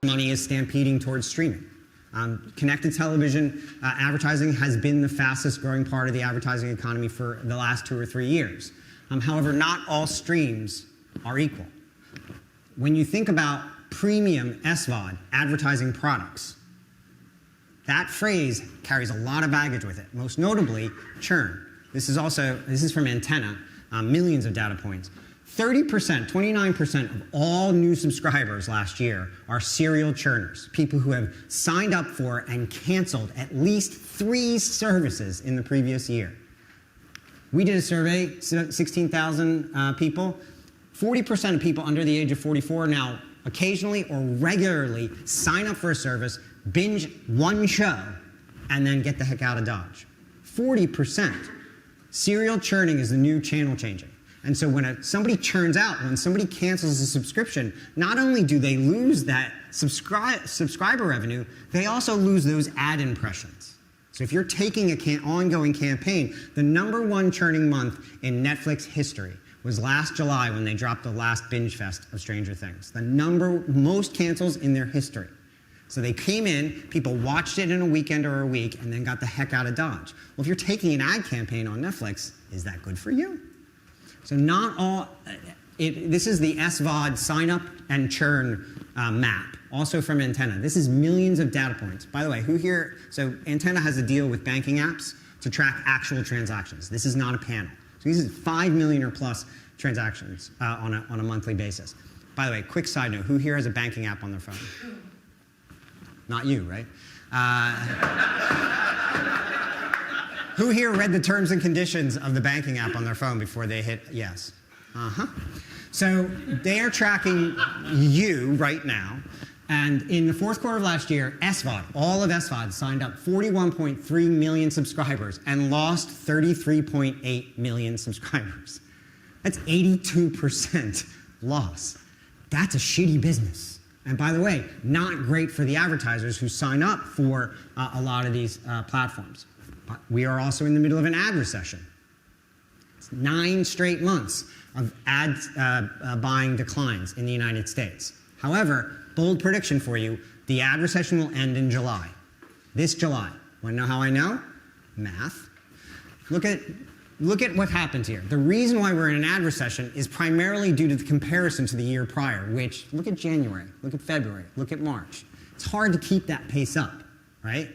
money is stampeding towards streaming. Connected television advertising has been the fastest growing part of the advertising economy for the last 2 or 3 years. However, not all streams are equal. When you think about premium SVOD advertising products, that phrase carries a lot of baggage with it, most notably churn. This is from Antenna, millions of data points. 30%, 29% of all new subscribers last year are serial churners, people who have signed up for and canceled at least 3 services in the previous year. We did a survey, 16,000 people. 40% of people under the age of 44 now occasionally or regularly sign up for a service, binge 1 show, and then get the heck out of Dodge. 40%. Serial churning is the new channel changing. And so when somebody churns out, when somebody cancels a subscription, not only do they lose that subscriber revenue, they also lose those ad impressions. So if you're taking an ongoing campaign, the #1 churning month in Netflix history was last July when they dropped the last binge fest of Stranger Things. The most cancels in their history. So they came in, people watched it in a weekend or a week, and then got the heck out of Dodge. Well, if you're taking an ad campaign on Netflix, is that good for you? So not all, this is the SVOD sign up and churn map, also from Antenna. This is millions of data points. By the way, who here, so Antenna has a deal with banking apps to track actual transactions. This is not a panel. So these are 5 million or plus transactions on a monthly basis. By the way, quick side note, who here has a banking app on their phone? Not you, right? Who here read the terms and conditions of the banking app on their phone before they hit yes? So they are tracking you right now. And in the 4th quarter of last year, SVOD, all of SVOD, signed up 41.3 million subscribers and lost 33.8 million subscribers. That's 82% loss. That's a shitty business. And by the way, not great for the advertisers who sign up for a lot of these platforms. But we are also in the middle of an ad recession. It's 9 straight months of ad buying declines in the United States. However, bold prediction for you, the ad recession will end in July. This July. Want to know how I know? Math. Look at what happens here. The reason why we're in an ad recession is primarily due to the comparison to the year prior, which, look at January, look at February, look at March. It's hard to keep that pace up, right?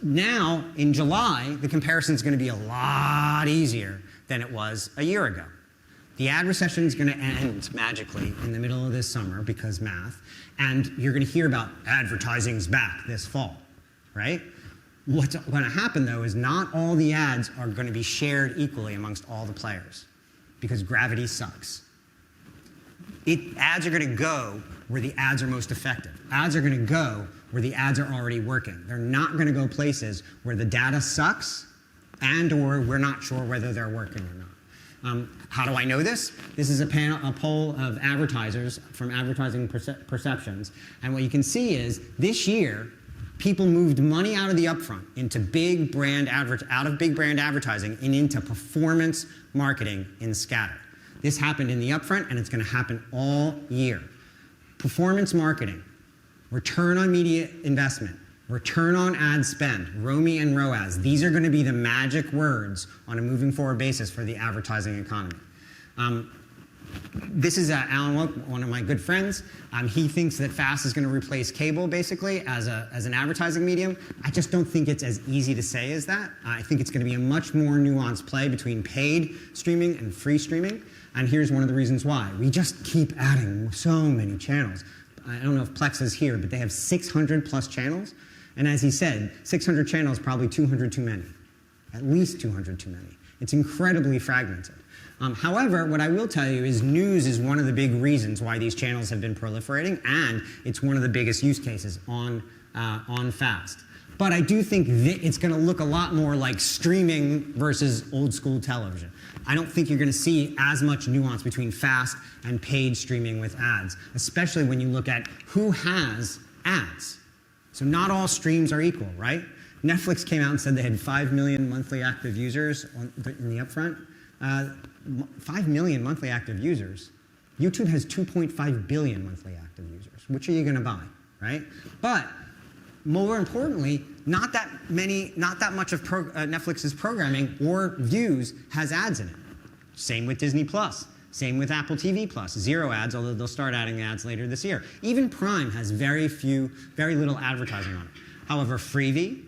Now, in July, the comparison is going to be a lot easier than it was a year ago. The ad recession is going to end magically in the middle of this summer because math, and you're going to hear about advertising's back this fall, right? What's going to happen, though, is not all the ads are going to be shared equally amongst all the players because gravity sucks. Ads are going to go where the ads are most effective. Ads are going to go where the ads are already working. They're not going to go places where the data sucks and or we're not sure whether they're working or not. How do I know this? This is a poll of advertisers from Advertising Perceptions. And what you can see is this year, people moved money out of the upfront into big brand advertising and into performance marketing in scatter. This happened in the upfront, and it's going to happen all year. Performance marketing, return on media investment, return on ad spend, ROMI and ROAS. These are going to be the magic words on a moving forward basis for the advertising economy. This is Alan Woke, one of my good friends. He thinks that FAST is going to replace cable, basically, as an advertising medium. I just don't think it's as easy to say as that. I think it's going to be a much more nuanced play between paid streaming and free streaming. And here's one of the reasons why. We just keep adding so many channels. I don't know if Plex is here, but they have 600 plus channels. And as he said, 600 channels, probably 200 too many. At least 200 too many. It's incredibly fragmented. However, what I will tell you is news is one of the big reasons why these channels have been proliferating, and it's one of the biggest use cases on FAST. But I do think it's going to look a lot more like streaming versus old school television. I don't think you're going to see as much nuance between FAST and paid streaming with ads, especially when you look at who has ads. So not all streams are equal, right? Netflix came out and said they had 5 million monthly active users in the upfront. 5 million monthly active users. YouTube has 2.5 billion monthly active users. Which are you going to buy? right? But more importantly, not that much of Netflix's programming or views has ads in it. Same with Disney Plus. Same with Apple TV Plus. 0 ads, although they'll start adding ads later this year. Even Prime has very little advertising on it. However, Freevee,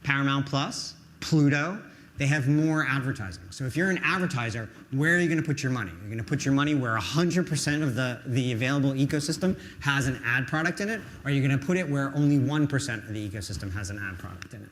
Paramount Plus, Pluto, they have more advertising. So if you're an advertiser, where are you going to put your money? You're going to put your money where 100% of the available ecosystem has an ad product in it, or are you going to put it where only 1% of the ecosystem has an ad product in it?